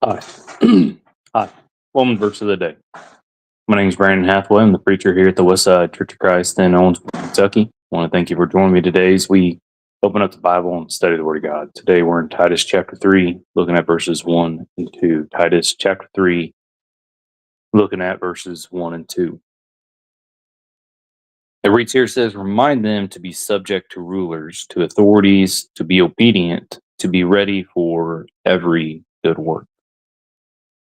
Hi. Hi. Woman verse of the day. My name is Brandon Hathaway. I'm the preacher here at the Westside Church of Christ in Owensboro, Kentucky. I want to thank you for joining me today as we open up the Bible and study the Word of God. Today we're in Titus chapter 3, looking at verses 1 and 2. Titus chapter 3, looking at verses 1 and 2. It reads here, says, remind them to be subject to rulers, to authorities, to be obedient, to be ready for every good work.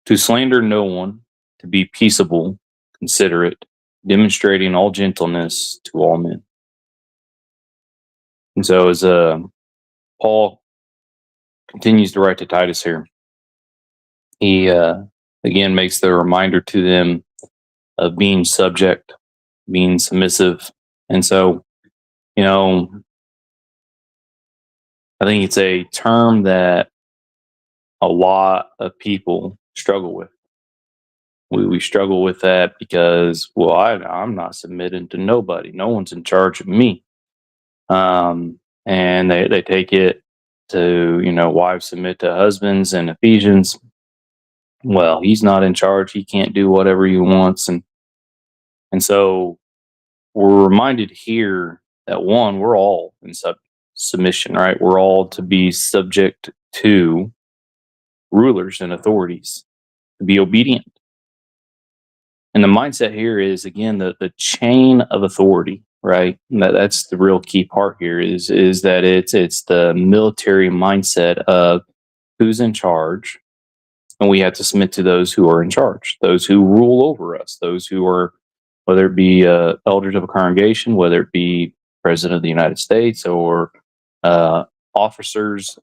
To slander no one, to be peaceable, considerate, demonstrating all gentleness to all men. And so as Paul continues to write to Titus here, he again makes the reminder to them of being subject, being submissive. And so, I think it's a term that a lot of people struggle with. We struggle with that because, well, I'm not submitting to nobody. No one's in charge of me. And they take it to, wives submit to husbands in Ephesians. Well, he's not in charge. He can't do whatever he wants. And so we're reminded here that one, we're all in submission, right? We're all to be subject to rulers and authorities, to be obedient. And the mindset here is, again, the chain of authority, right? That's the real key part here is that it's the military mindset of who's in charge, and we have to submit to those who are in charge, those who rule over us, those who are, whether it be elders of a congregation, whether it be president of the United States or officers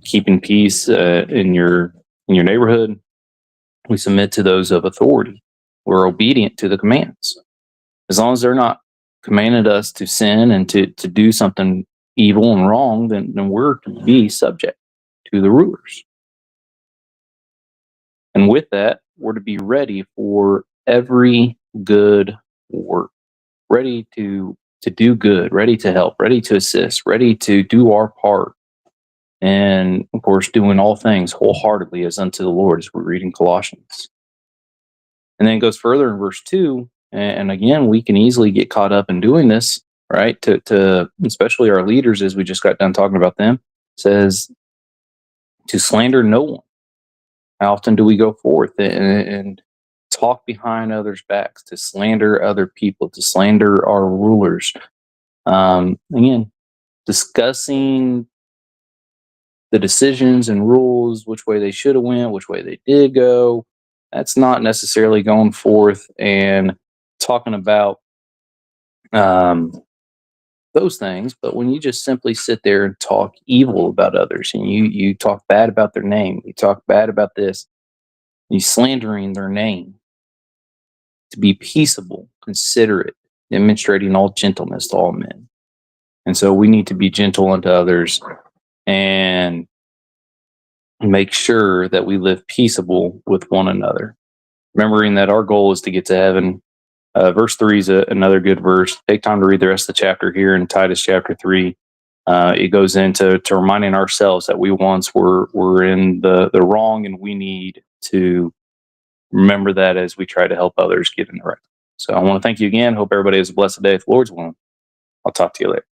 keeping peace in your neighborhood. We submit to those of authority. We're obedient to the commands. As long as they're not commanded us to sin and to do something evil and wrong, then we're to be subject to the rulers. And with that, we're to be ready for every good work, ready to do good, ready to help, ready to assist, ready to do our part. And of course, doing all things wholeheartedly as unto the Lord, as we read in Colossians. And then it goes further in verse 2. And again, we can easily get caught up in doing this, right? To especially our leaders, as we just got done talking about them, says to slander no one. How often do we go forth and talk behind others' backs, to slander other people, to slander our rulers? Again, discussing the decisions and rules, which way they should have went, which way they did go. That's not necessarily going forth and talking about those things. But when you just simply sit there and talk evil about others, and you talk bad about their name, you talk bad about this, you slandering their name, to be peaceable, considerate, demonstrating all gentleness to all men. And so we need to be gentle unto others and make sure that we live peaceable with one another, remembering that our goal is to get to heaven. Verse 3 is another good verse. Take time to read the rest of the chapter here in Titus chapter 3. It goes into reminding ourselves that we once were in the wrong, and we need to remember that as we try to help others get in the right. So I want to thank you again. Hope everybody has a blessed day. If the Lord's willing, I'll talk to you later.